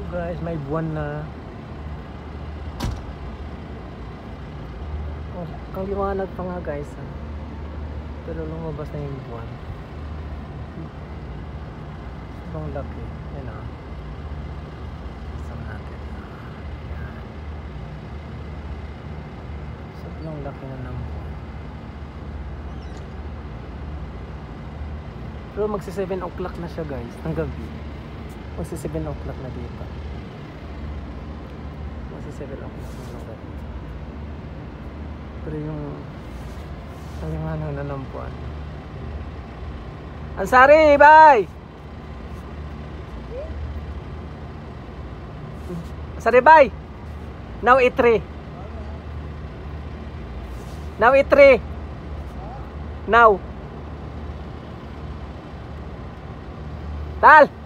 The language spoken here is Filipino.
Guys, may buwan na. Oh, ang liwanag pa nga guys. Pero lumabas na yung buwan. Sobrang laki. Yan ah. Isang natin. Yan. Sobrang laki na ng buwan. Pero magsi 7 o'clock na siya guys. Ng gabi. Magsi 7 o'clock na dito. Magsi 7 o'clock na ng gabi. Pero yung liwanag na ng buwan. Ansari, bye! Ansari, bye! Now eat 3. Now eat 3. Now. Tal!